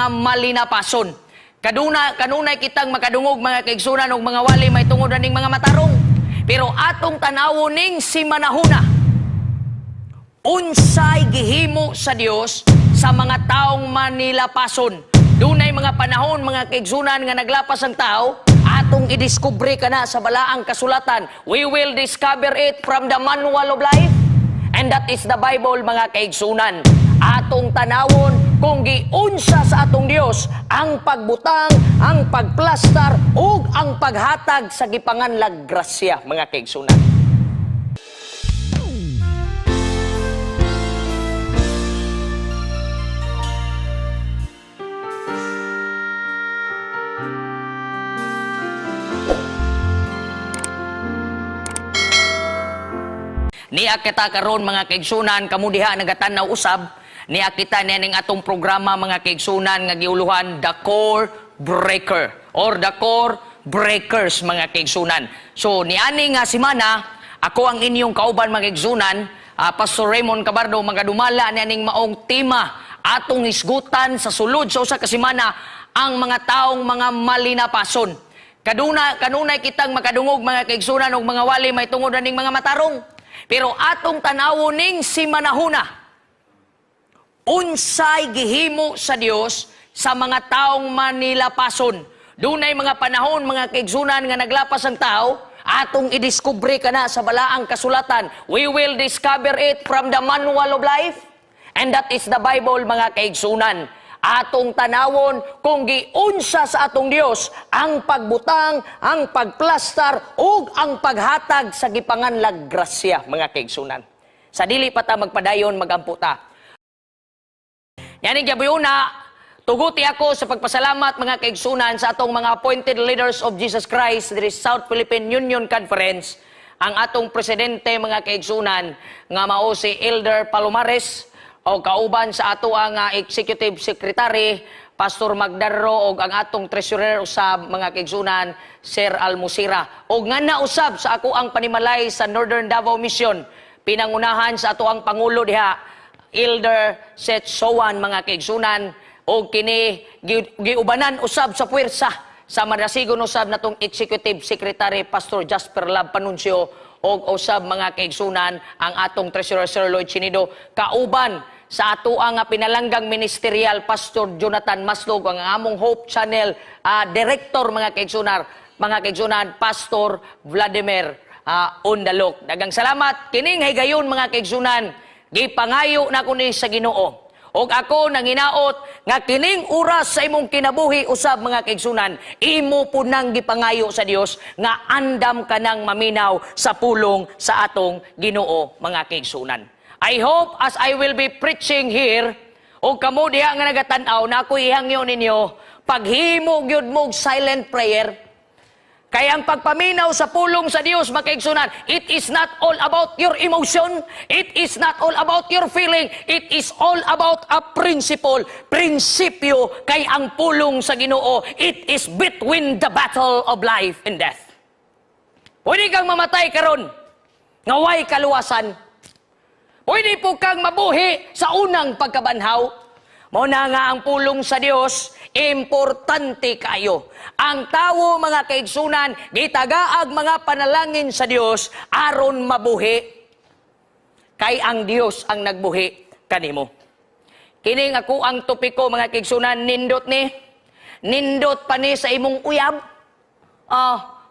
mga malinapason. Kanunay kitang makadungog mga kaigsunan og mga wali may tungod ning mga matarong. Pero atong tanawon ning si manahuna. Unsay gihimo sa Dios sa mga taong manilapason. Dunay mga panahon mga kaigsunan nga naglapas ang tao, atong idiskubre kana sa balaang kasulatan. We will discover it from the manual of life. And that is the Bible mga kaigsunan. Atong tanawon kung giunsa sa atong Dios ang pagbutang, ang pagplastar ug ang paghatag sa gipanganlag grasya mga kaigsunan. Niya kita karon mga kaigsunan, kamo diha nagatanaw usab, niya kita ning atong programa mga kaigsunan nga giuluhan The Core Breaker or The Core Breakers mga kaigsunan. So niani nga semana ako ang inyong kauban mga kaigsunan, Pastor Raymond Cabardo magadumala ning maong tema atong hisgutan sa sulod sa usa ka semana ang mga taong mga malinapason. Kanunay kitang makadungog mga kaigsunan og mga wali may tungod ning mga matarong. Pero atong tanawon ning si manahuna. Unsay gihimo sa Dios sa mga taong manilapason. Dunay mga panahon mga kaigsunan nga naglapas ang tao, atong idiskubre kana sa balaang kasulatan. We will discover it from the manual of life. And that is the Bible mga kaigsunan. Atong tanawon kung giunsa sa atong Dios ang pagbutang, ang pagplastar ug ang paghatag sa gipanganlag grasya mga kaigsunan. Sa dili pa ta magpadayon magamputa. Yaning gabuyuna, tuguti ako sa pagpasalamat mga kaigsunan sa atong mga appointed leaders of Jesus Christ diri South Philippine Union Conference, ang atong presidente mga kaigsunan nga mao si Elder Palomares, o kauban sa ato ang Executive Secretary, Pastor Magdarro, o ang atong Treasurer usab mga kaigsunan, Sir Almusira. O nga nausab sa ako ang panimalay sa Northern Davao Mission, pinangunahan sa ato ang Pangulo diha, Elder Seth Sowan mga kaigsunan, o kini giubanan usab sa puwersa sa madasigon usab natong Executive Secretary, Pastor Jasper Lab Panuncio, o usab mga kaigsunan ang atong Treasurer Sir Lloyd Chinido, kauban sa ato ang pinalanggang ministerial Pastor Jonathan Maslog, ang among Hope Channel Director mga kaigsunan, Pastor Vladimir Undalok. Dagang salamat kining higayon mga kaigsunan, gipangayo na kuno sa Ginoo. Og ako nanginaot nga kining oras sa imong kinabuhi usab mga kaigsunan, imo po nang gipangayo sa Dios nga andam ka nang maminaw sa pulong sa atong Ginoo mga kaigsunan. I hope as I will be preaching here, og kamo diha nga nagatan-aw na ako ihangyo ninyo, paghimo gyud mo silent prayer. Kaya ang pagpaminaw sa pulong sa Dios, makaigsunan, it is not all about your emotion, it is not all about your feeling, it is all about a principle, prinsipyo, kay ang pulong sa Ginoo, it is between the battle of life and death. Pwede kang mamatay karon, ngaway kaluwasan. Pwede po kang mabuhi sa unang pagkabanhaw. Muna nga ang pulong sa Dios, importante kayo. Ang tawo mga kaigsunan, gitagaag mga panalangin sa Dios aron mabuhi. Kay ang Dios ang nagbuhi kanimo. Kining ako ang topiko mga kaigsunan, nindot pa ni sa imong uyab.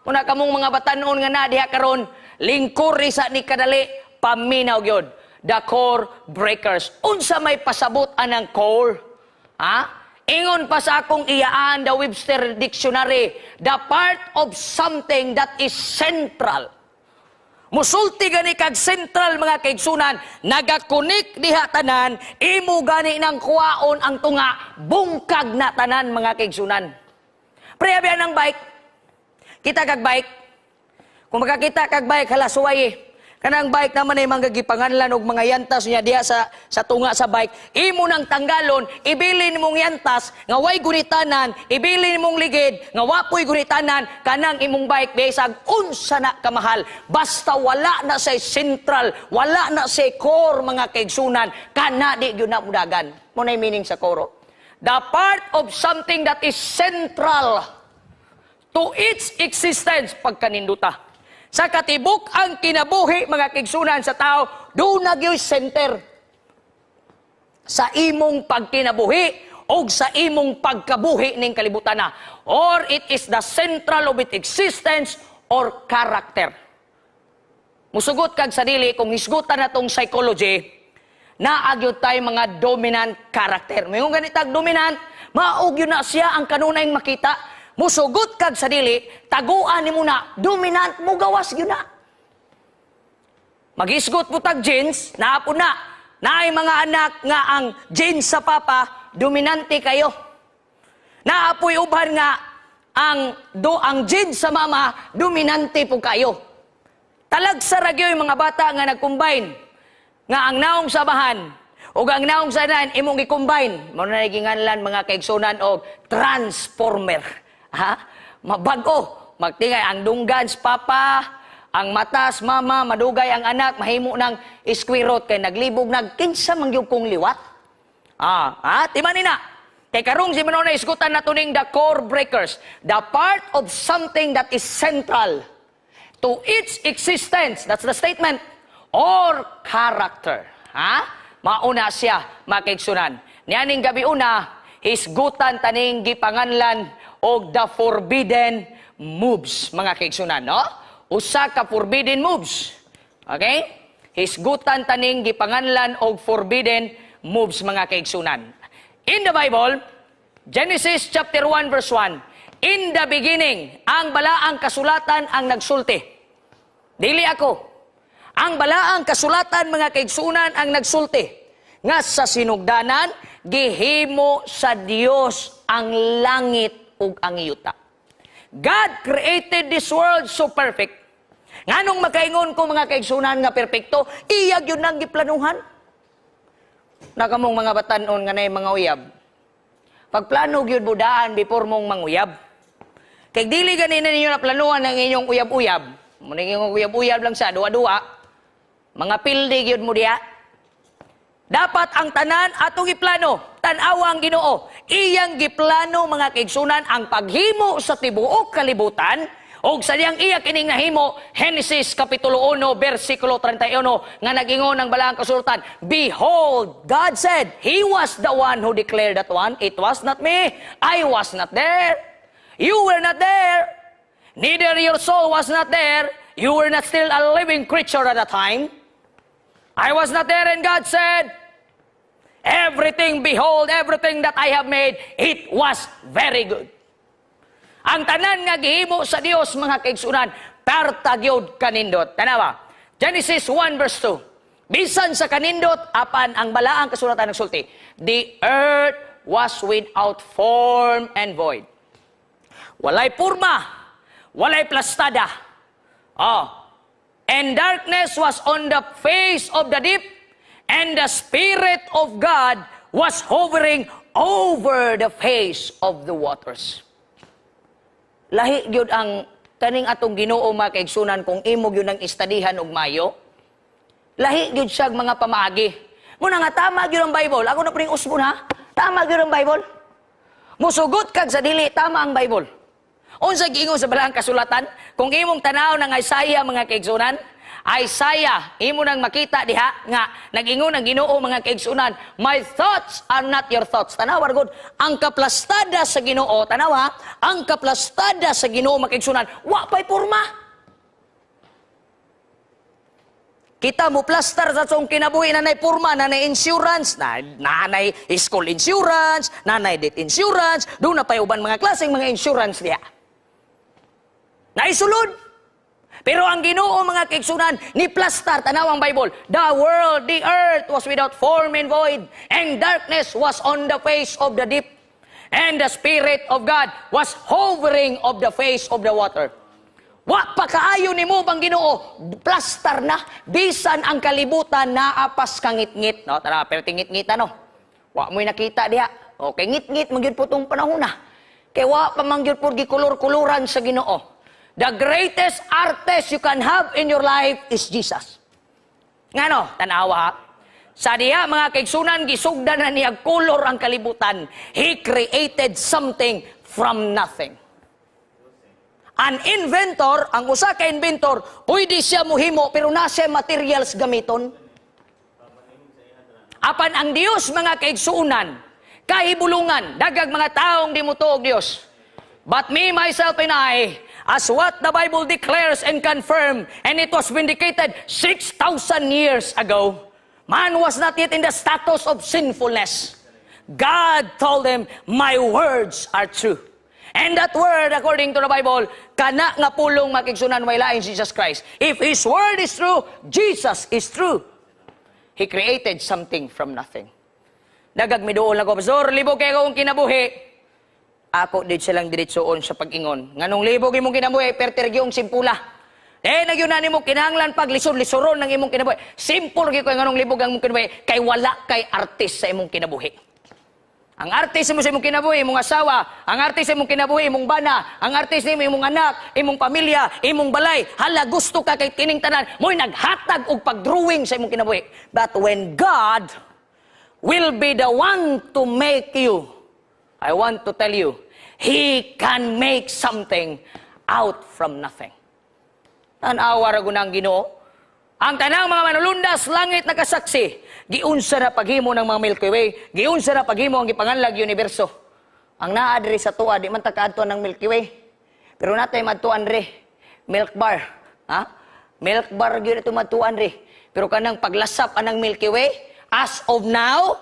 Muna kamong mga batanon nga na diha karon, lingkuri sa ni kadali, paminaw gyud. The Core Breakers. Unsa may pasabot anang core? Ingon pa sa akong iyaan, the Webster Dictionary, the part of something that is central. Musulti gani kag central mga kaigsunan, nagakunik diha tanan, imo gani nang kuwaon ang tunga, bungkag na tanan mga kaigsunan. Prehabian ng bike, kita kag bike, kung makakita kag bike, halasuway kanang bike naman ay manggagipanganlan og mga yantas niya diha sa tunga sa bike. Imo nang tanggalon, ibilin mong yantas, nga way gunitanan, ibilin mong ligid, nga wapoy gunitanan, kanang imong bike bisag unsa na kamahal. Basta wala na say central, wala na say core mga kaigsunan, kana di gyud na mudagan. Mo nay meaning sa core. The part of something that is central to its existence pagkaninduta. Sa katibuk ang kinabuhi, mga kaigsunan sa tao, doon nagyoy center sa imong pagkinabuhi o sa imong pagkabuhi ning kalibutan na. Or it is the central of its existence or character. Musugot kag sa dili, kung hisgutan na tong psychology, naagyod tayo mga dominant character. Mayroong ganitag dominant, maog yun na siya ang kanunay makita. Musugot kag sa dili, taguan ni mo na, dominant mo gawas yun na. Mag-isgot mo tag genes, naapon na, naay mga anak nga ang genes sa papa, dominante kayo. Naapoy uban nga, ang genes sa mama, dominante po kayo. Talag sa ragyo yung mga bata nga nag-combine, nga ang naong sabahan, o ang naong sanan, imong i-combine, mo na naginganlan mga kaigsunan o transformer. Ha? Mabago. Magtingay, ang dunggans, papa, ang matas, mama, madugay ang anak, mahimo ng iskwirot, kay naglibog, nagkinsa mangyog kong liwat. Timanin na. Kay karong si Manona, iskutan na tuning the core breakers, the part of something that is central to its existence, that's the statement, or character. Mauna siya, makaigsunan. Niyaning gabi una, hisgutan taning gipanganlan o the forbidden moves, mga kaigsunan, no? Usa ka forbidden moves. Okay? Hisgutan taning gipanganlan og forbidden moves, mga kaigsunan. In the Bible, Genesis chapter 1 verse 1, in the beginning, ang balaang kasulatan ang nagsulti. Dili ako. Ang balaang kasulatan, mga kaigsunan, ang nagsulti. Nga sa sinugdanan, gihimo sa Dios ang langit ug ang yuta. God created this world so perfect. Nganong makaingon ko, mga kaigsunan, nga perpekto, iyag yun ang giplanuhan. Nakamong mga batanon nga na mga uyab. Pagplano gyud budaan before mong manguyab. Kay dili ganina ninyo na planuhan ang inyong uyab-uyab. Muna yung uyab-uyab lang sa duwa-duwa. Mga pildi gyud mo diya. Dapat ang tanan atong iplano. Tanawa ang Ginoo. Iyang giplano, mga kaigsunan, ang paghimo sa tibuok kalibutan. O sa diyang iya kining nahimo, Genesis Kapitulo 1, versikulo 31, nga nagingon ng balaang kasulatan, behold, God said, He was the one who declared that one. It was not me. I was not there. You were not there. Neither your soul was not there. You were not still a living creature at that time. I was not there, and God said, everything, behold, everything that I have made, it was very good. Ang tanan nga gihimo sa Dios, mga kaigsunan, pertagyod kanindot. Tanawa, Genesis 1 verse 2. Bisan sa kanindot, apan ang balaang kasulatan nagsulti, the earth was without form and void. Walay purma, walay plastada. And darkness was on the face of the deep, and the Spirit of God was hovering over the face of the waters. Lahi gyud ang kaning atong Ginoo, mga kaigsunan, kung imo gyud ang istadihan og mayo. Lahi gyud siya mga pamaagi. Muna nga tama gyud ang Bible. Ako na pring usbon, ha? Tama gyud ang Bible. Musugot kag sa dili tama ang Bible. Unsa giingon sa balaang kasulatan? Kung imong tanaw ng Isaiah, mga kaigsunan, Isaiah, imo nang makita diha nga nag-ingon ang Ginoo, mga kaigsunan, my thoughts are not your thoughts. Tanawa gud, ang kaplastada sa Ginoo, tanawa, ang kaplastada sa Ginoo, mga kaigsunan, wa pay porma. Kita mo plastar sa tong kinabuhi, nanay porma, nanay insurance, nanay school insurance, nanay debt insurance, doon na pay uban mga klaseng mga insurance diha. Naisulod. Pero ang Ginoo, mga kaigsunan, ni plastar, tanaw ang Bible, the world, the earth was without form and void, and darkness was on the face of the deep, and the Spirit of God was hovering of the face of the water. Wa pa kaayo ni mo bang Ginoo, plastar na, bisan ang kalibutan naapas kangit-ngit. No? Tara, pero tingit-ngita, no? Wa mo'y nakita diha. Okay, ngit-ngit, magyud po itong panahon na. Kaya wa pa mangyud po gikulur-kuluran sa Ginoo. The greatest artist you can have in your life is Jesus. Ngano, tanawa, Sa diha mga kaigsunan, gisugdan na niya color ang kalibutan. He created something from nothing. An inventor, ang usa ka inventor, pwede siya muhimo pero nasa materials gamiton. Apan ang Dios mga kaigsunan, kahibulungan, dagag mga taong di mo tuog Dios. But me, myself, and I, as what the Bible declares and confirm, and it was vindicated 6,000 years ago, man was not yet in the status of sinfulness. God told him, my words are true. And that word, according to the Bible, kana nga pulong makigsunan may lain Jesus Christ. If His word is true, Jesus is true. He created something from nothing. Dagag mi doon lang ko, Pastor, libog kayo kong kinabuhi. Ako din silang diretsoon sa pag-ingon. Nganong libog imong kinabuhi, pertergyong simpula. Nagyunan mo kinahanglan pag lisod-lisoron ng imong kinabuhi. Simple kayo nganong libog ang imong kinabuhi, kay wala kay artist sa imong kinabuhi. Ang artist mo sa imong kinabuhi, imong asawa. Ang artist sa imong kinabuhi, imong bana. Ang artist mo, imong anak, imong pamilya, imong balay. Hala, gusto ka kay kining tanan. Mo'y naghatag og pag-drawing sa imong kinabuhi. But when God will be the one to make you, I want to tell you, He can make something out from nothing. Tanawa ra gunang Ginoo. Ang tanang mga manulundas, langit nakasaksi, giunsa na paghimo ng mga Milky Way, giunsa na paghimo ang gipanganlag universo. Ang naadri sa tuwa, di man takaadtuan ng Milky Way. Pero natay madtuan re, milk bar. Ha? Milk bar gyud ito madtuan re. Pero kanang paglasap anang Milky Way, as of now,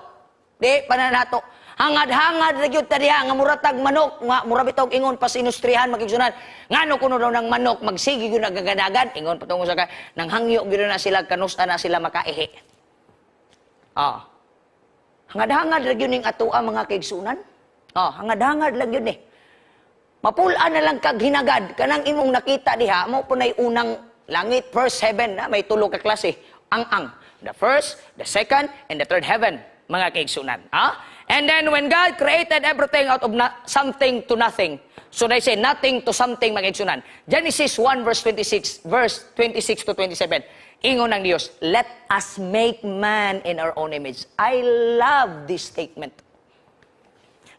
di pa na nato. Hangad-hangad na gyud ta diha nga muratag manok, nga murabitog ingon pa sa industrihan magigsunan. Ngano kuno daw ng manok magsigi gyud nagaganagan, ingon patungo sa nang hangyo gyud na sila kanusta na sila makaihi. Hangad-hangad ra gyud ning atoa mga kaigsunan. Hangad-hangad lang gyud ni. Mapulaan na lang kag hinagad kanang imong nakita diha mo punay unang langit, first heaven na may tulo ka klase. Ang the first, the second, and the third heaven mga kaigsunan. And then when God created everything out of something to nothing, so they say nothing to something magigsunan. Genesis 1 verse 26 to 27. Ingon ng Dios, let us make man in our own image. I love this statement.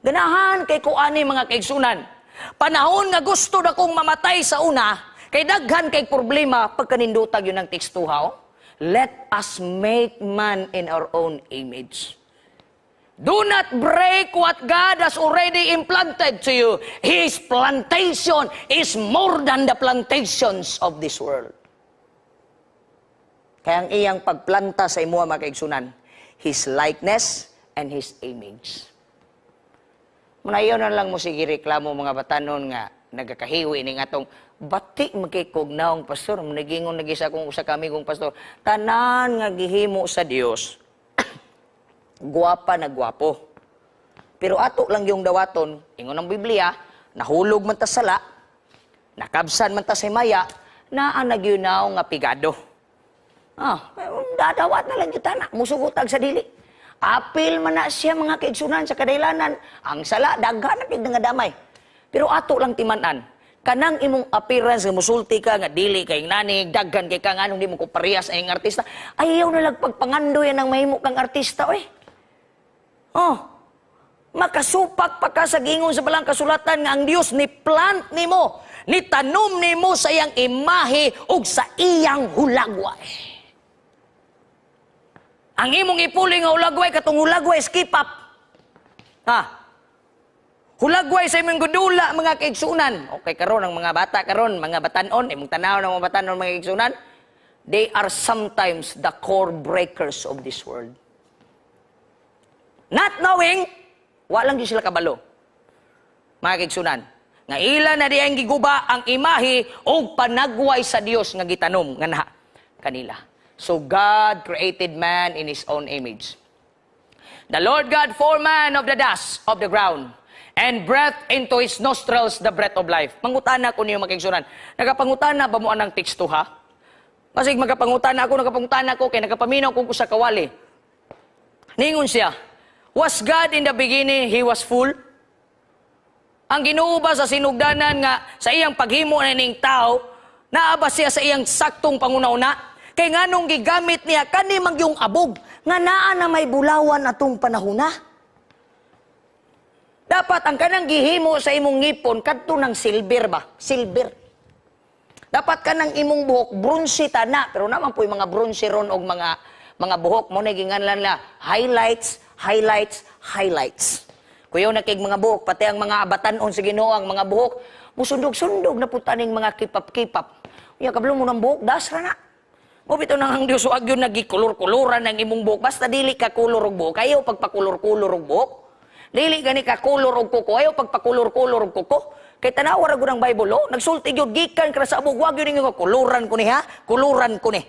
Ganahan kay kuani mga kaigsunan. Panahon nga gusto na kong mamatay sa una, kay daghan kay problema pagkanindutag yun ng tekstuha. Let us make man in our own image. Do not break what God has already implanted to you. His plantation is more than the plantations of this world. Kaya ang iyang pagplanta sa imo mga kaigsunan, His likeness and His image. Manayon na lang mo sige reklamo mga batanon nga nagakahiwi ning atong batik magkikugnaong pastor. Nagingon nagisa kong usa kami kong pastor. Tanan nga gihimo sa Dios. Guwapa na guwapo. Pero ato lang yung dawaton, ingon ng Biblia, nahulog man ta sala, nakabsan man ta sa maya, naan nagyunaw nga pigado. Dadawat na lang yung tanak, musugutag sa dili. Apil man na siya mga kaigsunan sa kadailanan, ang sala, daghan na pig nga damay. Pero ato lang timanan, kanang imong appearance, musulti ka, nga dili kay nanig, daghan kay ka, nga nung di mo ko parehas ay artista, ayaw na lang pagpangandoy ang mahimo kang artista, oy. Makasupak pa ka sa gingon sa balang kasulatan nga ang Dios ni plant nimo, ni tanom nimo sa iyang imahe ug sa iyang hulagway. Ang imong ipuli nga hulagway katong hulagway skip up. Hulagway sa imong gudula mga kaigsunan. Okay karon ang mga bata karon, mga batanon, imong tanaw ng mga batanon mga kaigsunan, they are sometimes the core breakers of this world. Not knowing, walang di sila kabalo. Mga kaigsunan, nga ila na diyang giguba ang imahe o panagway sa Dios nga gitanom nga kanila. So God created man in His own image. The Lord God formed man of the dust of the ground and breathed into his nostrils the breath of life. Pangutana ko niyo mga kaigsunan. Nagapangutana ba mo anang teksto ha? Kasi nagapangutana ko, kaya nagapaminaw ko sa kawali. Ningon siya, was God in the beginning, He was full? Ang Ginoo ba sa sinugdanan nga sa iyang paghimo na ning tao, naaba siya sa iyang saktong pangunauna? Kay nganong gigamit niya kanimang yung abog, nga naa na may bulawan atong panahona. Dapat ang kanang gihimo sa imong ngipon kadto ng silver ba? Silver. Dapat kanang imong buhok bronze tana, pero naman po yung mga bronze ron og mga buhok mo na ginganlan la highlights, highlights, highlights. Kuyaw na kay mga buhok pati ang mga abatanon sa Ginoo ang mga buhok musundog-sundog na putaning mga kipap-kipap. Unya kablo mo ng buhok das ra na. Mo bitaw nang ang Dios wag yun nagikulor-kuloran ng imong buhok basta dili ka kulor og buhok kayo pagpakulor-kulor og buhok. Dili gani ka kulor og kuko ayo pagpakulor-kulor og kuko. Kay tanawa ra gud ang Bible nagsulti gyud gikan ka sa abog wag yun nga kuluran ko ni ha kuluran ko ni.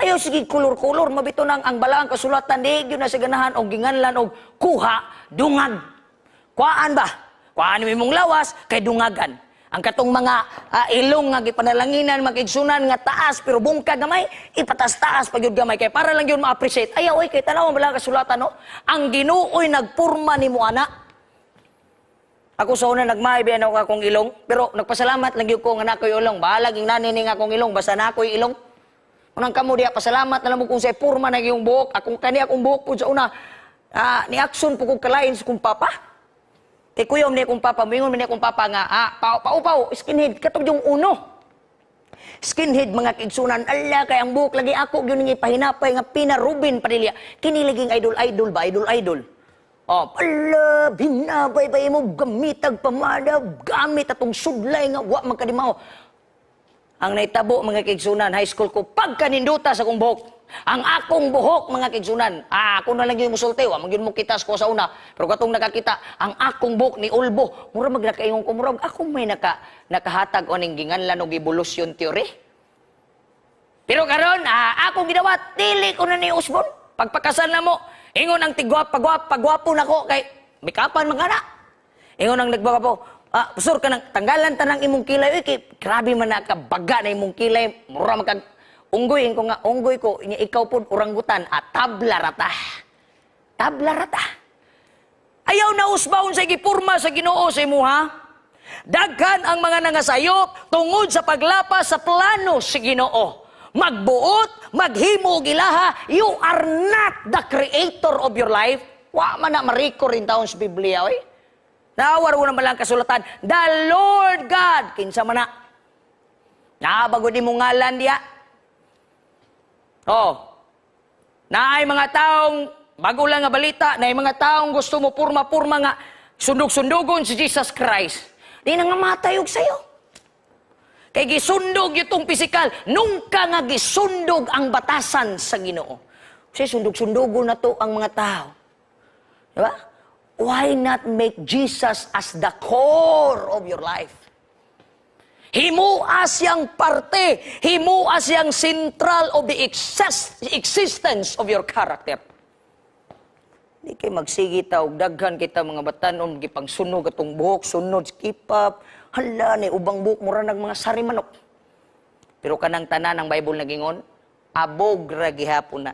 Ayaw sige kulor-kulor mabito nang ang balaang kasulatan di gyud na sa ganahan og ginganlan og kuha dungag. Kuan ba? Kuan mi mong lawas kay dungagan. Ang katong mga ilong nga gipanalanginan makigsunan nga taas pero bungkag gamay ipatas-taas pag yun gamay kay para lang yun ma-appreciate. Ayaw kay tanaw bala kasulatan no. Ang Ginoo'y nagpurma nimo ana. Ako sa una nagmaibiyan ako akong ilong pero nagpasalamat lang gyud ko nga nakoy ilong. Bahala ging nani ning akong ilong basta nakoy ilong. Unang kamo diya pasalamat na lang mo kung say purma na yung buhok. Akong kani akong buhok po sa una ni action po kong kalain sa kong papa. Kay kuyom ni akong papa, mingon ni akong papa nga, pau-pau, skinhead, katog yung uno. Skinhead, mga kigsunan, ala, kay ang buhok lagi ako, yun nga ipahinapay nga pinarubin padilya. Kiniliging idol-idol ba, idol-idol. Ala, binabay-bay mo, gamitag pamada, gamit atong sudlay nga, wa magkadimaw. Ang naitabo, mga kigsunan, high school ko, pagkaninduta sa kong buhok. Ang akong buhok, mga kigsunan. Ako na lang yung musulti. Magyun mo kitas ko sa una. Pero katong nakakita, ang akong buhok ni Ulbo. Mura magnakaingon ko, mura ako may nakahatag o ning ginganlan o evolution theory. Pero karon, akong ginawa, dili ko na ni Usbon. Pagpakasal na mo, ingon ang pagwapo na ko, kay may kapan mga na. Ingon ang nagbaga po, pasur ka nang tanggalan tanang imong kilay. Uy, grabe man na kabaga na imong kilay. Mura magkag unggoy ko nga, unggoy ko, ikaw po oranggutan, tabla rata. Tabla rata. Ayaw na usbawon sa gipurma sa Ginoo sa imuha. Daghan ang mga nangasayop tungod sa paglapas sa plano sa Ginoo. Magbuot, maghimo og ilaha, you are not the creator of your life. Wa man na mariko rin taon sa Biblia, oy. Nawar mo naman lang kasulatan, the Lord God, kinsa man na. Nabago di mo ngalan diya. Naay mga taong, bago lang nga balita, naay mga taong gusto mo purma-purma nga, sundog-sundogon si Jesus Christ. Di na nga matayog sa'yo. Kay gisundog itong pisikal, nungka nga gisundog ang batasan sa Ginoo. Kasi sundog-sundogon na to ang mga tao. Diba? Why not make Jesus as the core of your life? Himuas yang parte, himuas yang central of the existence of your character. Di kay magsigi ta og daghan kita mga batanon gipang sunog atong buhok, sunod skipap, hala ni ubang buhok mura nag mga sari manok. Pero kanang tanan ng Bible nagingon, abog ra gihapon na.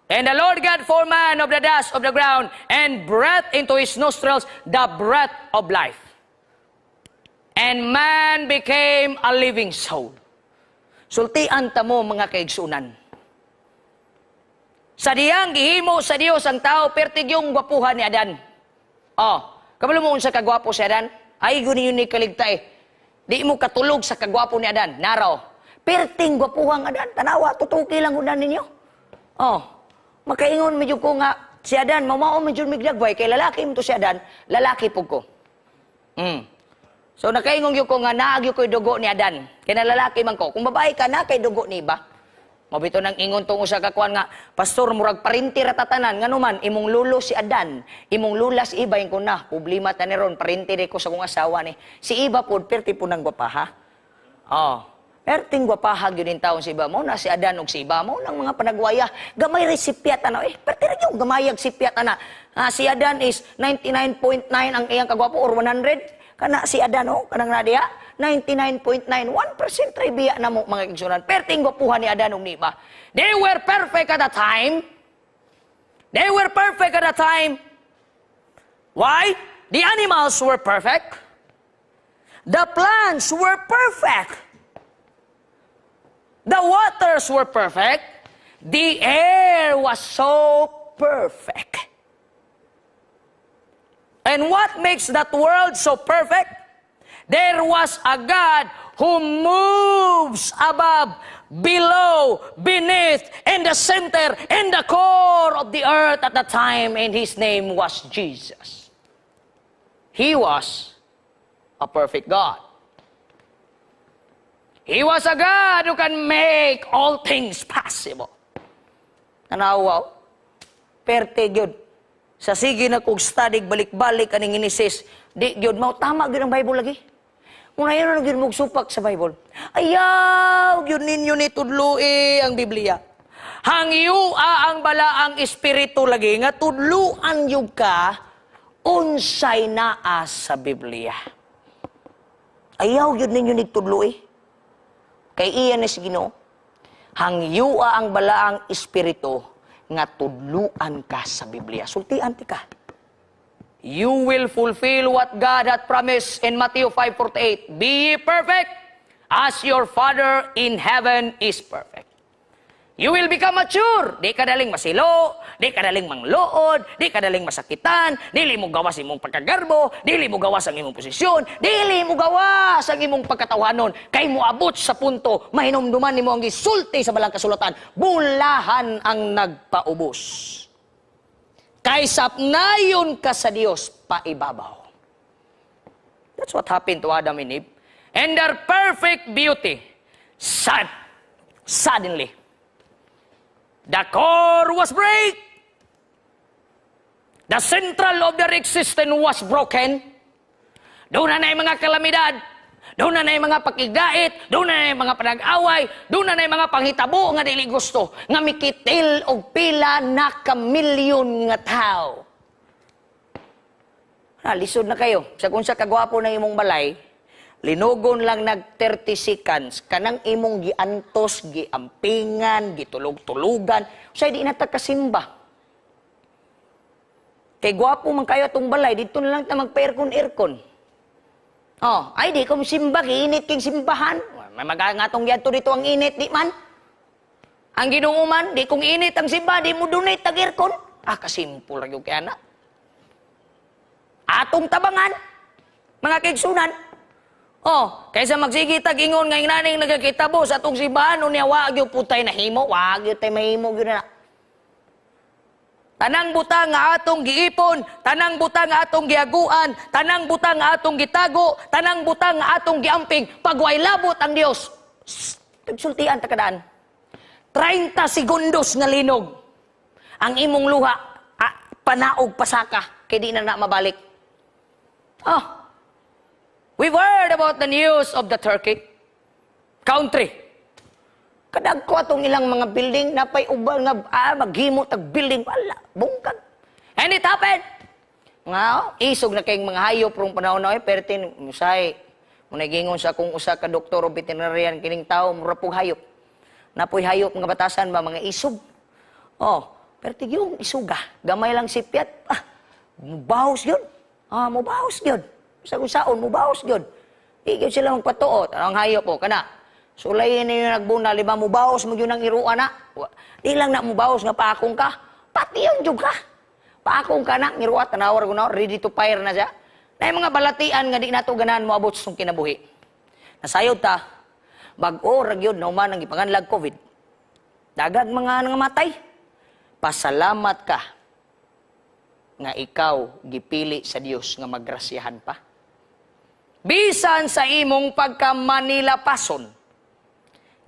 And the Lord God formed man of the dust of the ground and breathed into his nostrils the breath of life. And man became a living soul. Sultian ta mo mga kaigsunan. Sa diyang gihimo sa Dios ang tao, pertig yung gwapuhan ni Adan. Kabalo mo unsa kagwapo si Adan? Ay, gunin yun ni kaligtay. Di mo katulog sa kagwapo ni Adan. Naraw. Perting gwapuhang Adan. Tanawa, tutuki lang unan ninyo. Makaingon medyo ko nga, si Adan, mamao medyo migdagway, kay lalaki mo to si Adan, lalaki po ko. So nakaingong yung ko nga naagyo ko'y dugo ni Adan. Kaya lalaki man ko. Kung babae ka na kay dugo ni iba. Mabito nang ingon tong usa ka kuan nga, pastor murag parinti ra tatanan nganuman imong lulo si Adan, imong lula si iba yung ko na. Problema ta ni ron parinti ko sa kong asawa ni. Si iba pod perti po nang gwapaha. Perting gwapaha gyud din taon si iba mo na si Adan og si iba mo nang mga panagwaya. Gamay resipyat ana perti ra gyud gamayag sipyat ana. Si Adan is 99.9 ang iyang kagwapo or 100. Kana si Adan, kanang Nadia, 99.9, 1% trivia na mo mga igsunan. Perting gwapuhan ni Adan ni iba. They were perfect at the time. They were perfect at the time. Why? The animals were perfect. The plants were perfect. The waters were perfect. The air was so perfect. And what makes that world so perfect? There was a God who moves above, below, beneath, in the center, in the core of the earth at the time, and His name was Jesus. He was a perfect God. He was a God who can make all things possible. Tanawaw, perte gyud. Sa sige na kog study balik-balik aning inisis, di gyud mao tama gyud ang Bible lagi. Muna yun gyud mog supak sa Bible. Ayaw gyud ninyo ni tudloi ang Biblia. Hangyua ang balaang espiritu lagi nga tudluan gyud ka unsay naa sa Biblia. Ayaw gyud ninyo ni tudloi. Kay iyan ni Ginoo. Hangyua ang balaang espiritu nga tudluan ka sa Biblia. Sultian ti ka. You will fulfill what God had promised in Matthew 5:48. Be ye perfect as your Father in heaven is perfect. You will become mature. Di ka daling masilo, di ka daling manglood, di ka daling masakitan, dili mo gawas imong pagkagarbo, dili mo gawas ang imong posisyon, dili mo gawas ang imong pagkatawanon. Kay mo abot sa punto, mahinumduman nimo ang gisulti sa balang kasulatan, bulahan ang nagpaubos. Kay sapnayon ka sa Dios paibabaw. That's what happened to Adam and Eve. And their perfect beauty, suddenly, the core was break. The central of their existence was broken. Doon na mga kalamidad. Doon na mga pakigdait. Doon na mga panag-away. Doon na mga panghitabo nga dili gusto. Nga mikitil og pila na kamilyon nga tao. Lisod na kayo. Sa kung sa kagwapo na imong balay, linugon lang nag 30 seconds, kanang imong giantos, giampingan, gitulog-tulugan, usay di natakasimba. Kay gwapo man kayo atong balay, dito na lang ta magpa-aircon. Oh, ay di ko simba, giinit king simbahan. May magangatong yanto dito ang init, di man. Ang Ginoo man, di kung init ang simba, di mo donate tag aircon. Kasimpul ra gyud kay ana. Atong tabangan, mga kaigsunan. Oh, kaysa magsige tag-ingon nga inaning nagakitabo sa atong simbahan unya wa gyud putay na himo, wa gyud tay mahimo gyud na. Tanang butang nga atong giipon, tanang butang nga atong giaguan, tanang butang nga atong gitago, tanang butang nga atong giamping, pagway labot ang Dios. Tagsultian ta kadaan. 30 segundos nga linog ang imong luha, panaog pasaka kay di na mabalik. Oh. We've heard about the news of the Turkey country. Kadagko atong ilang mga building, napay ubal nga maghimo tag building, wala, bungkag. And it happened. Nga, isog na kayong mga hayop rong panahon na, pertin, musay, munagingon sa kung usa ka doktor o veterinarian, kining tao, murapog hayop. Napoy hayop nga batasan ba, mga isog. Oh, pertin yung isuga, gamay lang sipyat, mubahos yun. Mubahos yun. Sa kung saon, mubahos yun. Di sila magpatuot. Ang hayop po, kana. Sulayin ninyo nagbuna, lima mubahos mo yun ang iruan na. Di lang na mubahos nga paakong ka. Pati yun juga. Paakong ka na, iruat, tanawar ko na, ready to fire na siya. Na yung mga balatian nga di nato ganahan mo abot sa kinabuhi. Nasayod ta, bag-o, ragyod, nauman ang ipanganlag COVID. Dagag mga nangamatay. Pasalamat ka nga ikaw gipili sa Dios nga magrasyahan pa. Bisan sa imong pagkamanilapason,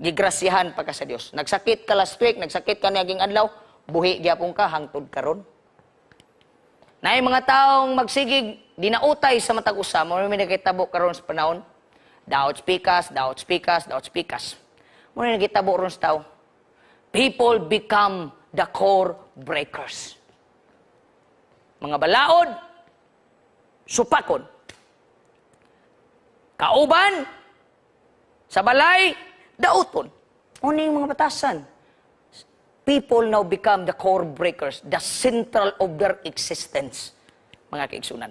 gigrasyahan pa ka sa Dios. Nagsakit ka last week, nagsakit ka naging adlaw, buhi gyapon ka hangtod karon. Naay mga taong magsigig dinautay sa matag usa, mo may nakitabo karon sa panahon. Daot speakas, daot speakas, daot speakas. Mo nakitabo ron sa tao. People become the core breakers. Mga balaod, supakon. Kauban, sa balay, dauton. Ano yung mga batasan? People now become the core breakers, the central of their existence. Mga kaigsunan.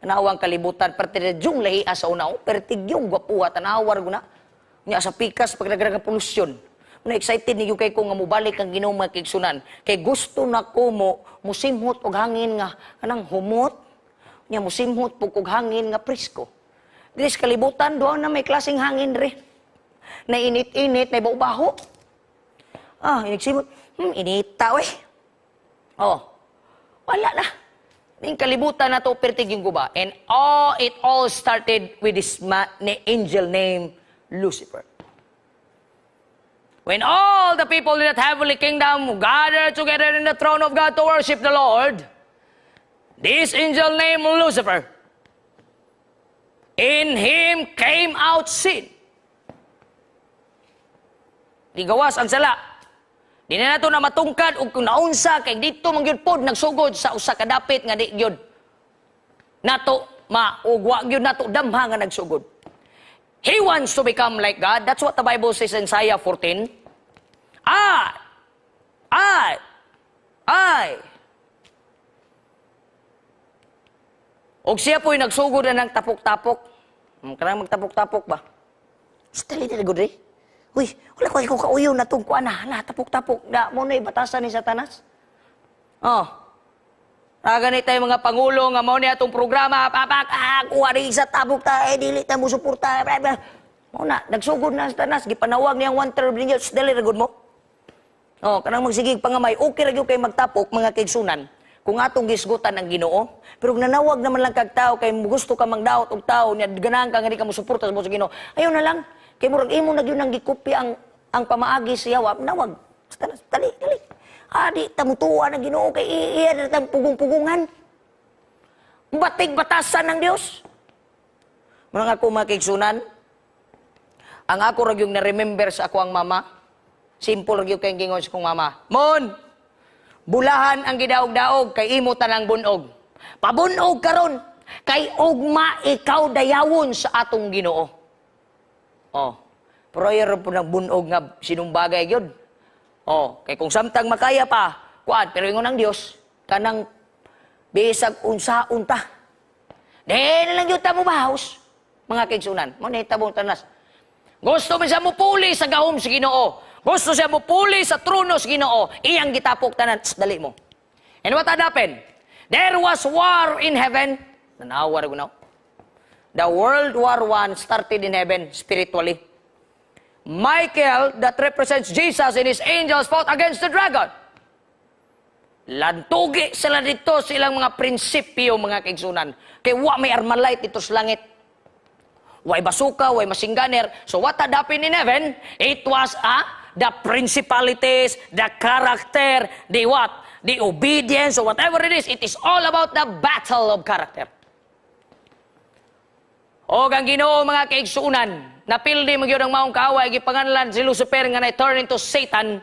Tanawang kalibutan, partidyong lahi sa unaw, partidyong gwapuha, tanawar guna. Nga sa pikas, pagdagraga polusyon. Na-excited niyo kay ko nga mubalik ang Ginoo mga kaigsunan. Kay gusto na ko musimhot og hangin nga kanang humot. Nya musimhot pug og hangin nga presko. Dili sa kalibutan doon na may klaseng hangin rin. Na init-init, na baho-baho. Inigsimot. Inita, we. Wala na. Yung kalibutan na to, pertig yung guba. And it all started with this angel named Lucifer. When all the people in that heavenly kingdom gathered together in the throne of God to worship the Lord, this angel named Lucifer, in him came out sin. Di gawas ang sala. Di na nato na matungkad o kung naunsa kay dito mangyud pod nagsugod sa usa ka dapit nga di gyud nato maugwa gyud nato damha nga nagsugod. He wants to become like God. That's what the Bible says in Isaiah 14. Og siya po'y nagsugod na ng tapok-tapok. Kanang magtapok-tapok ba? Stali na nagod rin. Uy, wala ko kauyo na itong kuan na. Tapok-tapok. Da mo na ibatasan ni Satanas. Ganit tayo mga pangulo nga mo niya itong programa. Kuha rin sa tapok tayo. Dili tayo mo suporta. Mo na, nagsugod na Satanas. Gipanawag niyang 1/3 ninyo. Dali nagod mo. Kanang magsigig pangamay. Okay rin kayo magtapok mga kaigsunan. Kung atong gisgutan ang Ginoo, pero nanawag naman lang kag tao kay gusto ka mangdaot og tao niya ganahan ka nga di ka mo suporta sa Ginoo. Ayaw na lang kay murag imo na gyud nang gikupi ang pamaagi siya wa nawag. Dali. Di tamutuwa ng Ginoo kay iya na tang pugong-pugungan. Batig batasan ng Dios. Mga ako mga kaigsunan, ang ako ra gyud na remember sa ako ang mama. Simple ra gyud kay gingon sa akong mama. Mon, bulahan ang gidaog-daog kay imo tanang bunog. Pabunog karon kay ugma ikaw dayawon sa atong Ginoo. Prayer po ng bunog nga sinumbagay gyud. Kay kung samtang makaya pa, kuan pero ingon ang Dios kanang bisag unsa-unta. Dili lang gyud ta mo bahaus mga kaigsunan. Mo na hitabong tanas. Gusto man siya mo puli sa gahom sa Ginoo. Gusto siya mo puli sa trono sa Ginoo. Iyang gitapok tanan dali mo. And what had happened? There was war in heaven. Nanawa ko now. The World War I started in heaven spiritually. Michael, that represents Jesus and his angels, fought against the dragon. Lantugi sila dito silang mga prinsipyo, mga kaigsunan. Kaya wa may armalite dito sa langit. Way basuka, way masingganer. So what had happened in heaven? It was the principalities, the character, the what? The obedience, or whatever it is all about the battle of character. O ang Ginoo mga kaigsunan, napildi magyud ang maong kaaway, gipanganlan si Lucifer nga na-turn into Satan.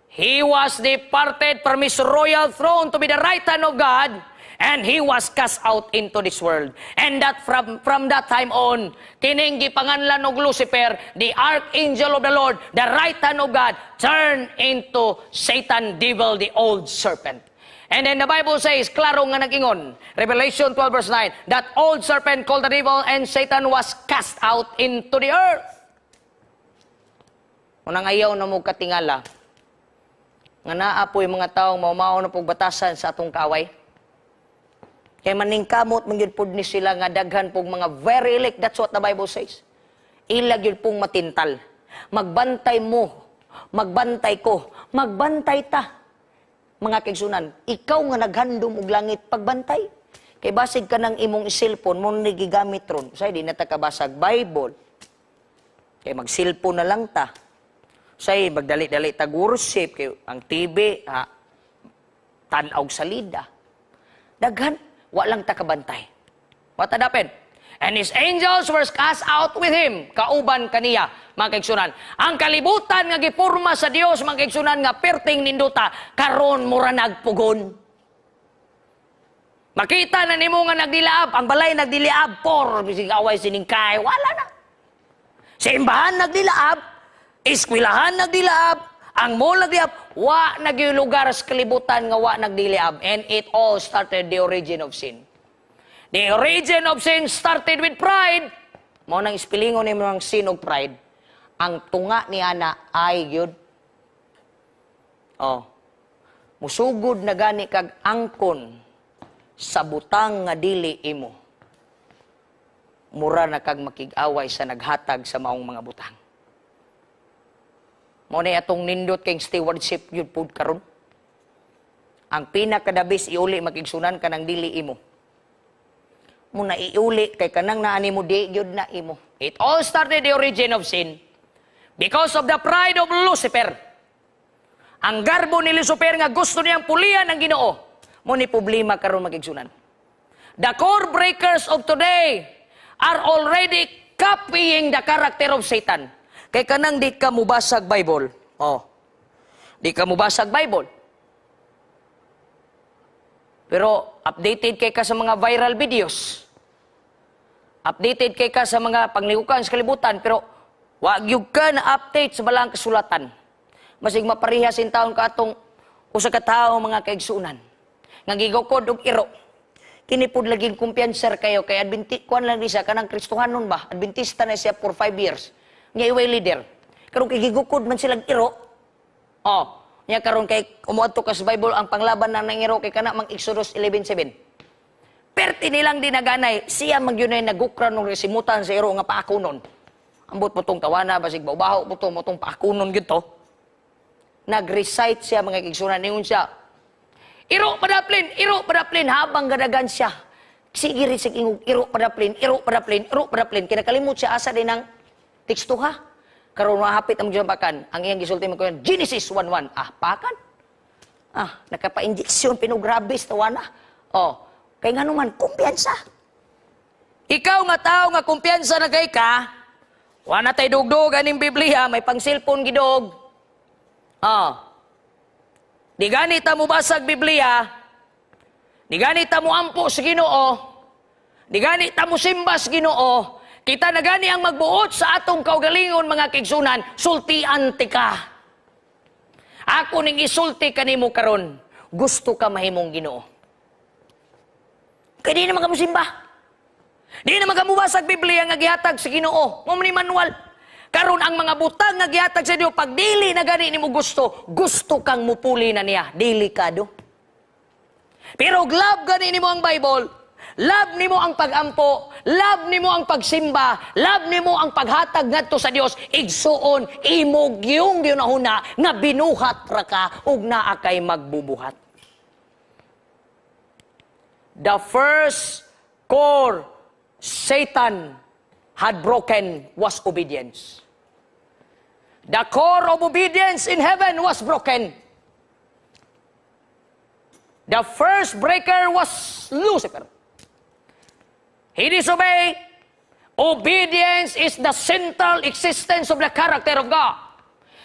He was departed from his royal throne to be the right hand of God, and he was cast out into this world. And that from that time on, kining gipanganlan og Lucifer, the archangel of the Lord, the right hand of God, turned into Satan, devil, the old serpent. And then the Bible says, klaro nga nag-ingon, Revelation 12 verse 9, that old serpent called the devil and Satan was cast out into the earth. Unang ayaw na mo katingala, nga naapoy mga taong maumaw na pagbatasan sa atong kaaway. Kaya maningkamot, mangyud pod ni sila nga daghan pong mga very elect. That's what the Bible says. Ilag yun pong matintal. Magbantay mo, magbantay ko, magbantay ta. Mga kaigsunan, ikaw nga naghandom og langit pagbantay. Kay basig ka ng imong cellphone mo nagigamit ron. Say di na ta kabasag Bible. Kay mag-cellphone na lang ta. Say magdali-dali tag worship kay ang TV tan-aw salida. Daghan walang takabantay. What had happened? And his angels were cast out with him. Kauban kaniya, mga kaigsunan. Ang kalibutan nga giporma sa Dios, mga kaigsunan, nga perting ninduta, karon mura nagpugon. Makita na nimo nga nagdilaab, ang balay nagdilaab, bisig away siningkay, wala na. Simbahan nagdilaab, eskwelahan nagdilaab, ang mall nagdilaab, wa lugar sa kalibutan nga wa nagdilaab. And it all started the origin of sin. The origin of sin started with pride. Mo nang ispilingon ni mga sin og pride. ang tunga ni ana ay gyud. Oh. Musugod na gani kag angkon sa butang nga dili imo. Mura na kag makig-away sa naghatag sa maong mga butang. Mo ni atong nindot kay stewardship yun pud karon. Ang pinakadabis iuli makigsunan ka ng dili imo. Muna iuli kay kanang naani mo di gyud na imo. It all started the origin of sin because of the pride of Lucifer. Ang garbo ni Lucifer nga gusto niyang pulihan ang Ginoo. Mo ni problema karon makigsunan. The core breakers of today are already copying the character of Satan. Kay kanang di ka mubasag Bible. Oh. Di ka mubasag Bible. Pero updated kay ka sa mga viral videos. Updated kay ka sa mga panglihukan sa kalibutan. Pero wag gyud ka na update sa balang kasulatan. Masig maparihas in taon ka atong usa ka tawo mga kaigsunan. Nga gigukod og iro. Kini pud laging kumpiyanser kayo kay kuan lang siya kanang Kristohanon ba? Adventista na siya for 5 years. Nya iway leader. Karon kay gigukod man silang iro. Oh, nya karon kay umuadto ka sa Bible ang panglaban na ng iro kay kana mang Exodus 11:7. Perti nilang dinaganay siya magyunay nagukran ng resimutan sa iro nga paakunon. Ambot mo tong tawana basig bawbaho mo tong paakunon gyud to. Nag-recite siya mga kigsunan ningon siya. Iro padaplin habang gadagan siya. Sige rin ingog iro padaplin. Kinakalimot siya asa din ng teksto ha. Karon mahapit ang gisampakan. Ang iyang gisulti mo kuan Genesis 1:1. Ah, pakan. Ah, nakapa-injeksyon pinograbis tawana. Oh, kay ngano man kumpiyansa. Ikaw nga tao nga kumpiyansa na kay ka, wa na tay dugdog aning Biblia, may pang cellphone gidog. Ah. Di ganita mo basag Biblia, di ganita mo ampo sa Ginoo, di ganita mo simba sa Ginoo, kita na gani ang magbuot sa atong kaugalingon mga kigsunan, sultian ti ka. Ako ning isulti kanimo karon, gusto ka mahimong Ginoo. Kaya di naman ka mo simba. Di naman ka mo basag Biblia nga gihatag sa Ginoo, mo ni manual. Karon ang mga butang nga gihatag sa Dios pag dili na gani nimo gusto kang mupuli na niya, delikado. Pero love gani nimo ang Bible, love nimo ang pagampo, love nimo ang pagsimba, love nimo ang paghatag ngadto sa Dios, igsuon imo gyung ginahuna nga binuhat ra ka ug naa kay magbubuhat. The first core Satan had broken was obedience. The core of obedience in heaven was broken. The first breaker was Lucifer. He disobeyed. Obedience is the central existence of the character of God.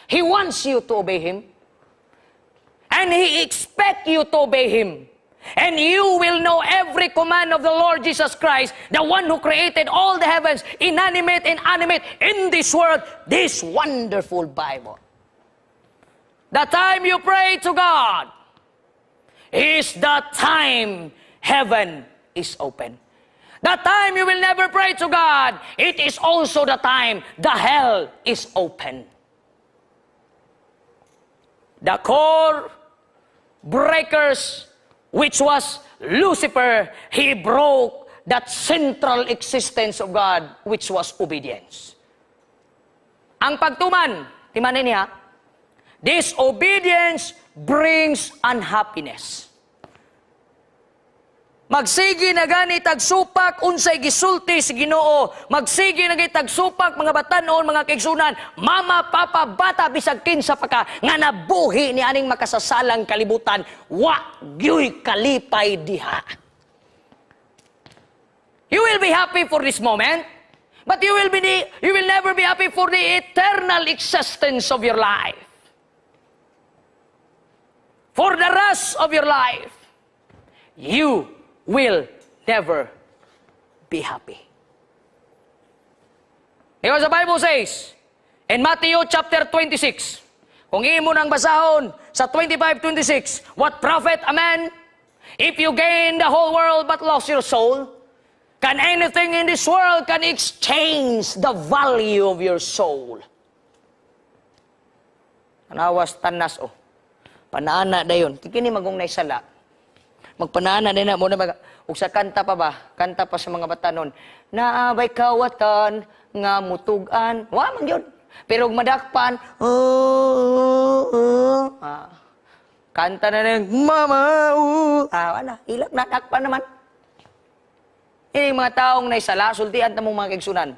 He wants you to obey Him. And He expects you to obey Him. And you will know every command of the Lord Jesus Christ, the one who created all the heavens, inanimate and animate, in this world, this wonderful Bible. The time you pray to God is the time heaven is open. The time you will never pray to God, it is also the time the hell is open. The core breakers, which was Lucifer, he broke that central existence of God, which was obedience. Ang pagtuman, timanin niya, disobedience brings unhappiness. Magsigi na gani tagsupak unsay gisulti sa Ginoo. Magsigi na gani tagsupak mga batanon, mga kaigsunan, mama, papa, bata bisag kinsa pa ka nga nabuhi ni aning makasasalang kalibutan, wa gyoy kalipay diha. You will be happy for this moment, but you will never be happy for the eternal existence of your life. For the rest of your life, you will never be happy. Because the Bible says, in Matthew chapter 26, kung imo nang basahon sa 25:26, what profit a man if you gain the whole world but lost your soul? Can anything in this world can exchange the value of your soul? Anawas tanas, oh. Panaana dayon. Kini magong naisala. Magpanaana din na. Muna ug sa kanta pa ba? Kanta pa sa mga batanon. Naabay kawatan, nga mutugan. Wa man yun. Pero ug madakpan, kanta na rin, mama, wala. Ilak na, dakpan naman. Yung mga taong naisala, sultian ta mong mga kaigsunan.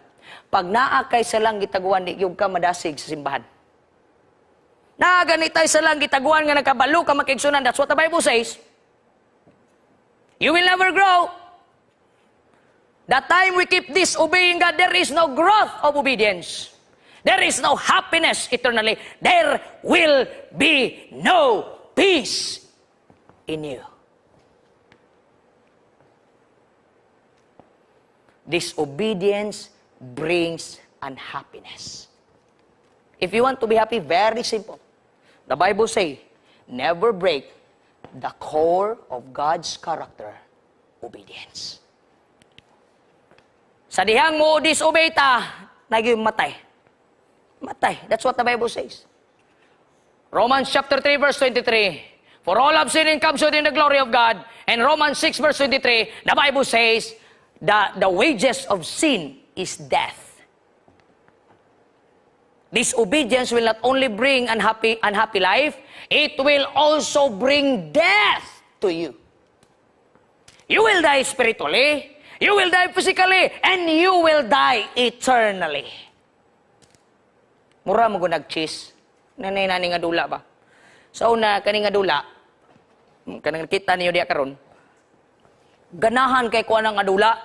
Pag naa kay salang gitaguan, di yung ka madasig sa simbahan. Ganitay salang gitaguan nga nagkabalo ka makigsunan. That's what the Bible says. You will never grow. The time we keep disobeying God, there is no growth of obedience. There is no happiness eternally. There will be no peace in you. Disobedience brings unhappiness. If you want to be happy, very simple. The Bible say, never break the core of God's character, obedience. Sa dihang mo disobey ta, nagyong matay. Matay. That's what the Bible says. Romans chapter 3 verse 23. For all have sinned and come short in the glory of God. And Romans 6 verse 23, the Bible says, the wages of sin is death. Disobedience will not only bring unhappy life, it will also bring death to you. You will die spiritually, you will die physically, and you will die eternally. Mura mo nag-cheese. Nanay-nani nga dula ba? Sa una, kani nga dula, kanang kita niyo diya karon. Ganahan kay kuha ng adula.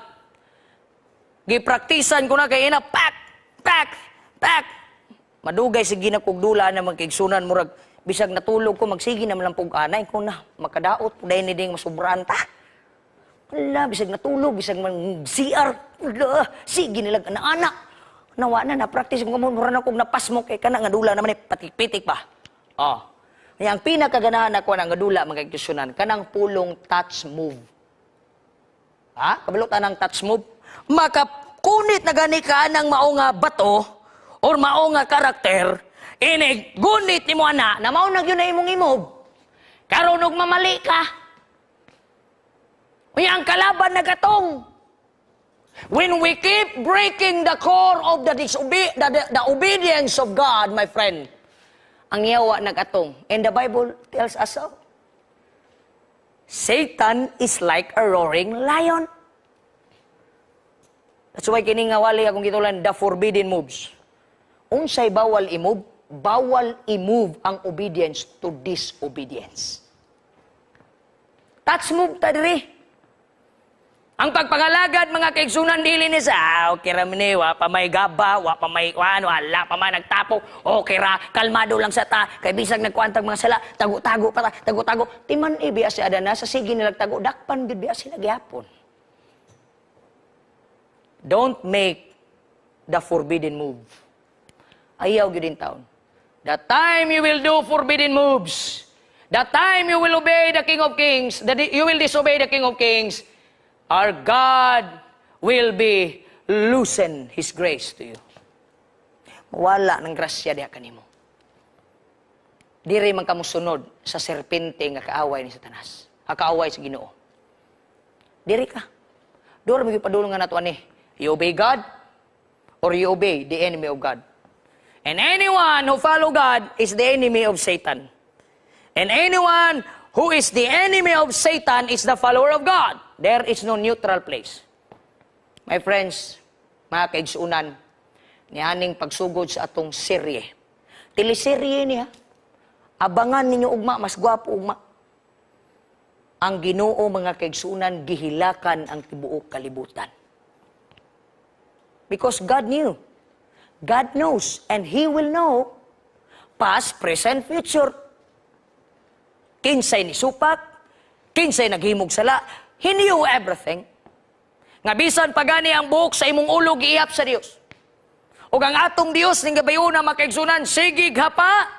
Gipraktisan ko na kay ina, pak! Madugay sige na kog dula na magkaigsunan murag bisag natulog ko magsige na lang pug anay ko na makadaot puday ni ding masubran ta. Wala bisag natulog bisag man CR sige nila ana nawa na practice mo mura na kog napasmo kay kana nga dula naman patik-pitik pa. Yang pinakaganahan ako nga dula magkaigsunan kanang pulong touch move. Kabalutan ng touch move makakunit na gani ka ng mao nga bato or mao nga karakter, gunit ni mo ana, na maunag yun na imong imob. Karon og mamali ka. Uy, ang kalaban na gatong. When we keep breaking the core of the obedience of God, my friend, ang yawa na gatong. And the Bible tells us so. Satan is like a roaring lion. That's why kini nga wali akong gitulan, the forbidden moves. Unsay bawal i-move? Bawal i-move ang obedience to disobedience. Touch move ta diri. Ang pagpangalagad mga kaigsunan dili ni sa okay ra ni wa pa may gaba, wa pa may wala pa man nagtapok. Okay ra, kalmado lang sa ta kay bisag nagkuantag mga sala, tago-tago pa ta, tago-tago. Timan biya si adana sa sige nilag tago dakpan gid biya sila gyapon. Don't make the forbidden move. Ayaw gyud in taon. The time you will do forbidden moves, the time you will obey the King of Kings, you will disobey the King of Kings, our God will be loosen His grace to you. Wala ng grasya diha kanimo. Diri man kamo sunod sa serpente nga kaaway ni Satanas. Kaaway sa Ginoo. Diri ka. Duro mo gipadulong nga nato ani. You obey God or you obey the enemy of God. And anyone who follow God is the enemy of Satan. And anyone who is the enemy of Satan is the follower of God. There is no neutral place. My friends, mga kaigsunan, nianing pagsugod sa atong serye. Teleserye niya. Abangan ninyo ugma, mas gwapo ugma. Ang Ginoo mga kaigsunan, gihilakan ang tibuok kalibutan. Because God knew. God knows, and He will know past, present, future. Kinsay ni supak, kinsay naghimog sala, He knew everything. Nga bisan pagani ang buhok sa imong ulo giihap sa Dios. Ug ang atong Dios ning gabayuna makaigsunan sige hapa.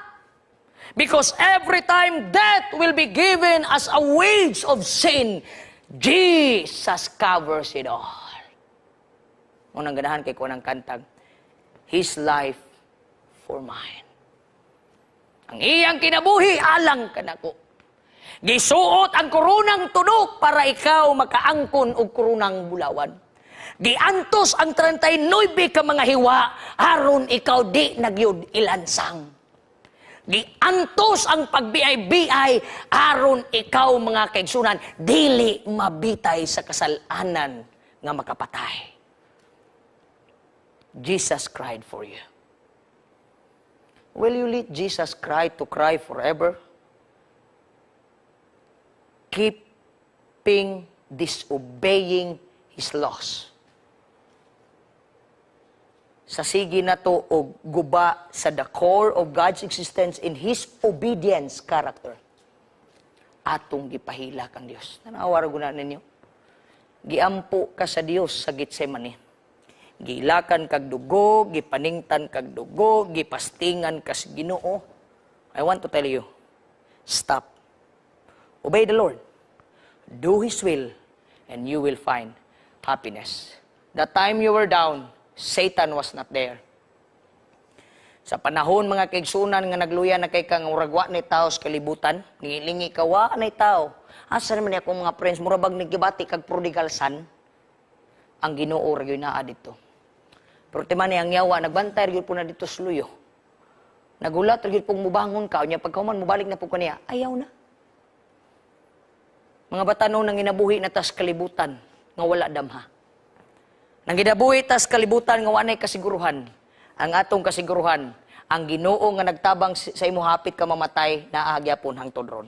Because every time death will be given as a wage of sin, Jesus covers it all. Unang ganahan kay kunang kantag, His life for mine. Ang iyang kinabuhi alang kanako. Gisuot ang koronang tunok para ikaw makaangkon og koronang bulawan. Giantos ang 39 ka mga hiwa aron ikaw di nagyud ilansang. Giantos ang pagbiay-biay aron ikaw mga kaigsunan dili mabitay sa kasalanan nga makapatay. Jesus cried for you. Will you let Jesus cry to cry forever? Keeping disobeying His laws. Sa sige na to og guba sa the core of God's existence in His obedience character. Atong gipahilak ang Dios. Nanawar guna ninyo. Giampo ka sa Dios sa Getsemani. Gilakan kag dugo, gipaningtan kag dugo, gipastingan ka sa Ginoo. I want to tell you, stop. Obey the Lord. Do His will, and you will find happiness. The time you were down, Satan was not there. Sa panahon mga kaigsunan nga nagluya na kay kang uragwa ni tao sa kalibutan, nilingi kawa na tao. Asa naman ako mga friends, murabag nagibati kag prodigal son, ang Ginoo ra gyud naa dito. Pero timan ang yawa nagbantay gyud po na dito sa luyo. Nagulat gyud pong mubangon ka, unya pagkauman mubalik na po kaniya, ayaw na. Mga batanon nang inabuhi na tas kalibutan nga wala damha. Nang ginabuhi tas kalibutan nga wanay kasiguruhan. Ang atong kasiguruhan, ang Ginoo nga nagtabang sa imo hapit ka mamatay naahagyapon hangtod ron.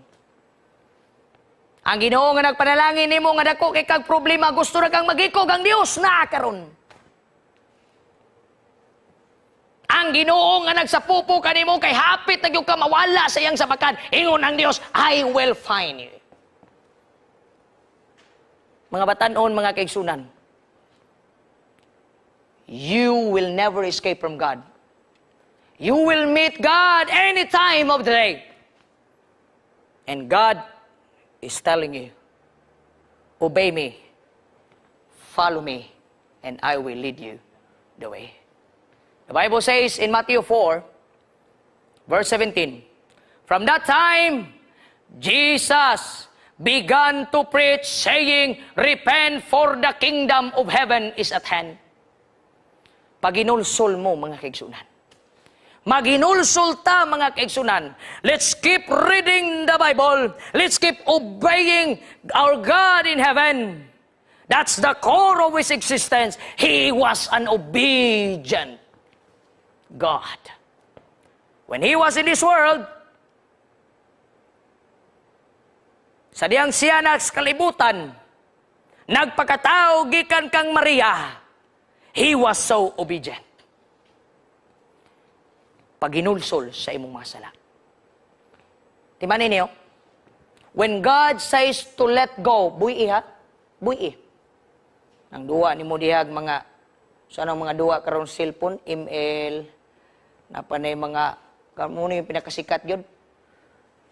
Ang Ginoo nga nagpanalangin nimo nga dako kay kag problema gusto ra kang magikog ang Dios na karon. Ang Ginoo nga nagsapupo kanimo kay hapit na gyud ka mawala sa iyang sabakan, ingon ang Dios, I will find you. Mga batanon, mga kaigsunan, you will never escape from God. You will meet God any time of the day. And God is telling you, obey me, follow me, and I will lead you the way. The Bible says in Matthew 4, verse 17, from that time, Jesus began to preach, saying, repent, for the kingdom of heaven is at hand. Paginulsol mo, mga kaigsunan. Maginulsol ta, mga kaigsunan. Let's keep reading the Bible. Let's keep obeying our God in heaven. That's the core of His existence. He was an obedient God. When He was in this world, sa diyang siya na sa kalibutan, nagpakatao gikan kang Maria, He was so obedient. Paginulsol sa imong mga sala. Timanin niyo, when God says to let go, buhi ha? Buhi. Ang duwa ni mo dihag mga, saan ang mga duwa karon cellphone, email, napanay mga, kamuno yung pinakasikat yun,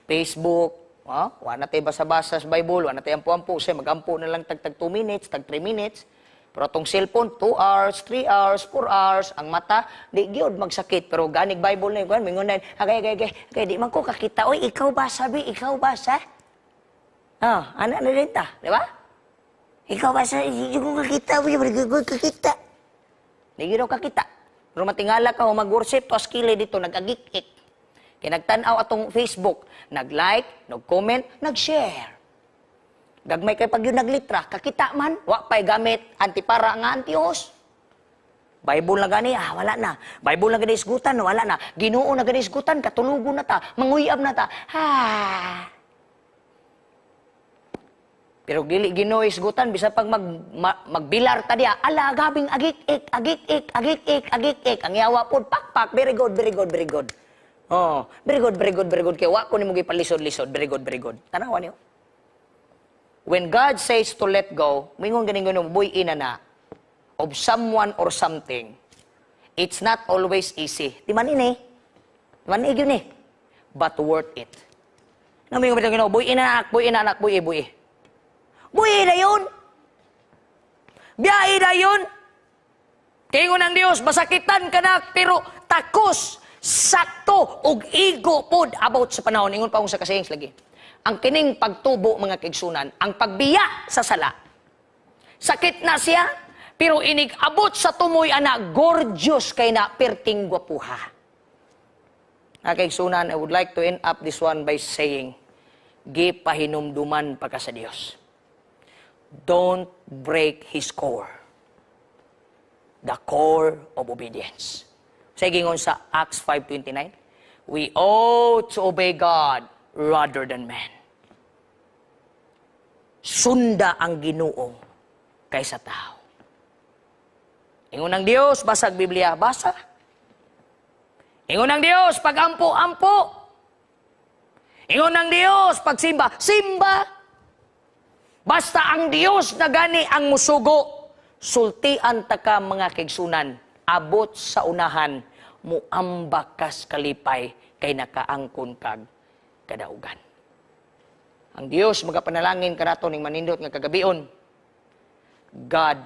Facebook, wala tayo basa-basa sa Bible, wala tayo ampu-ampu, mag-ampu na lang tag 2 minutes, tag 3 minutes, pero itong cellphone, 2 hours, 3 hours, 4 hours, ang mata, di gyud magsakit. Pero ganig Bible na yun, mingon na yun, okay, di man ko kakita, oy, ikaw ba, sabi, ikaw ba, sa? Anak na rin ta, di ba? Ikaw ba, sa, di ko kakita, di ko kakita. Di gyud kakita. Pero matingala ka, mag-worship, to askili dito, nag-agik-ik. Kinagtanaw atong Facebook, nag-like, nag-comment, nag-share. Gagmay kay pag yun naglitra, kakita man, wa pa'y gamit, antipara nga antihos. Bible na gani, wala na. Bible na gani isgutan, wala na. Ginoo na gani isgutan, katulugo na ta, manguyab na ta. Pero dili Ginoo isgutan, bisa pag magbilar ta diya, ala, gabing agik-ik, agik-ik, agik-ik, agik-ik. Ang yawa po, pak-pak, very good, very good, very good. Very good, very good, very good. Kaya wako ni mo gipalisod-lisod. Very good, very good. Tanawa niyo. When God says to let go, mingon ganing ganun, buy ina na, of someone or something, it's not always easy. Di man ini. Di man yun eh. But worth it. Mingon ganun, buy ina anak, buy. Buy na yun. Biyahe na yun. Tingon ng Diyos, masakitan ka na, pero takos sakto ug igo pod about sa panahon. Ingon pa akong sa kasayings lagi. Ang kining pagtubo mga kaigsunan, ang pagbiya sa sala. Sakit na siya, pero inig abot sa tumoy ana, gorgeous kay na perting gwapuha. Mga kaigsunan, I would like to end up this one by saying, gipahinumduman pa ka sa Dios. Don't break His core. The core of obedience. Sa gingon sa Acts 5:29, we ought to obey God rather than man. Sunda ang Ginoo kaysa tao. Ingon ng Dios, basag Biblia, basa. Ingon ng Dios, pag-ampo-ampo. Ingon ng Dios, pagsimba, simba. Basta ang Dios na gani ang musugo, sultian ta ka mga kaigsunan, abot sa unahan, muambakas kalipay, kay nakaangkon kag kadaugan. Ang Dios magapanalangin kanato ning manindot nga kagabion. God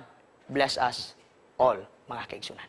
bless us all, mga kaigsunan.